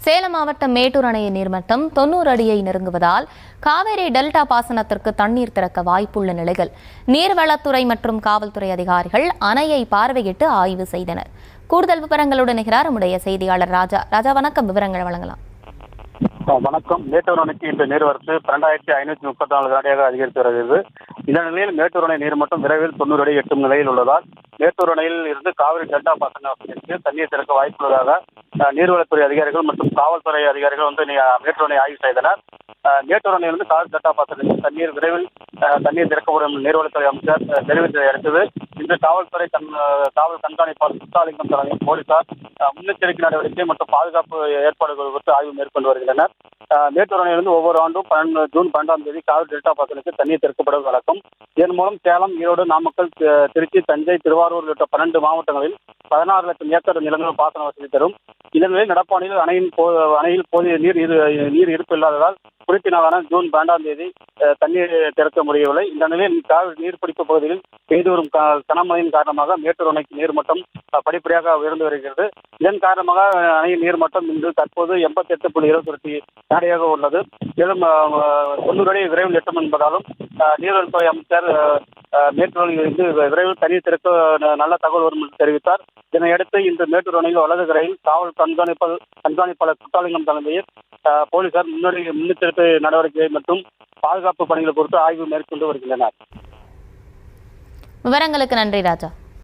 சேலம் மாவட்டம் மேட்டூர் அணையின் நீர்மட்டம் 90 அடியை நெருங்குவதால் காவிரி டெல்டா பாசனத்திற்கு தண்ணீர் திறக்க வாய்ப்புள்ள நிலையில் நீர்வளத்துறை மற்றும் காவல்துறை அதிகாரிகள் அணையை பார்வையிட்டு ஆய்வு செய்தனர். கூடுதல் விவரங்களுடன் இணைகிறார் நம்முடைய செய்தியாளர் ராஜா. வணக்கம், விவரங்கள் வழங்கலாம். வணக்கம். மேட்டூர் அணைக்கு இன்று நீர்வரத்து 2534 அடியாக அதிகரித்து வருகிறது. இந்த நிலையில் மேட்டூர் அணை நீர்மட்டம் விரைவில் 90 அடி எட்டும் நிலையில் உள்ளதால் மேட்டூர் அணையில் இருந்து காவிரி டெல்டா பாசன வசதிக்கு தண்ணீர் திறக்க வாய்ப்புள்ளதாக நீர்வளத்துறை அதிகாரிகள் மற்றும் காவல்துறை அதிகாரிகள் மேட்டூர் அணை ஆய்வு செய்தனர். மேட்டூர் அணையிலிருந்து காவிரி டெல்டா பாசனத்தில் தண்ணீர் விரைவில் தண்ணீர் திறக்கப்படும் நீர்வளத்துறை அமைச்சர் தெரிவித்ததை அடுத்தது இன்று காவல்துறை காவல் கண்காணிப்பாளர் முத்தாலிங்கம் தலைமையில் போலீசார் முன்னெச்சரிக்கை நடவடிக்கை மற்றும் பாதுகாப்பு ஏற்பாடுகள் குறித்து ஆய்வு மேற்கொண்டு வருகின்றனர். மேட்டூர் அணையிலிருந்து ஒவ்வொரு ஆண்டும் ஜூன் 12ஆம் தேதி காவிரி டெல்டா பாசனத்தில் தண்ணீர் திறக்கப்படுவது வழக்கம். இதன் மூலம் சேலம், ஈரோடு, நாமக்கல், திருச்சி, தஞ்சை, திருவாரூர் உள்ளிட்ட 12 மாவட்டங்களில் 16 லட்சம் ஏக்கர் நிலங்கள் பாசன வசதி தரும். இதனிடையே நடப்பாண்டில் அணையில் போதிய நீர் இருப்பு இல்லாததால் குறித்த நாளான ஜூன் 12ஆம் தேதி தண்ணீர் திறக்க முடியவில்லை. இந்த நிலையில் காவிரி நீர்பிடிப்பு பகுதியில் பெய்து வரும் கனமழையின் காரணமாக மேட்டூர் அணைக்கு நீர்மட்டம் படிப்படியாக உயர்ந்து வருகிறது. இதன் காரணமாக அணையின் நீர்மட்டம் இன்று தற்போது 88.21 அடியாக உள்ளது. மேலும் 90 அடி விரைவில் எட்டும் என்பதாலும் நீர்வளத்துறை அமைச்சர் மேட்டூர் இருந்து விரைவில் தண்ணீர் திறக்க நல்ல தகவல் வரும் என்று தெரிவித்தார். இதனையடுத்து இன்று மேட்டூர் அணையில் வலது கரையில் காவல் கண்காணிப்பாளர் முத்தாலிங்கம் தலைமையில் போலீசார் முன்னெச்சரிக்கை நடவடிக்கை மற்றும் பாதுகாப்பு பணிகள் குறித்து ஆய்வு மேற்கொண்டு வருகின்றனர். விவரங்களுக்கு நன்றி ராஜா.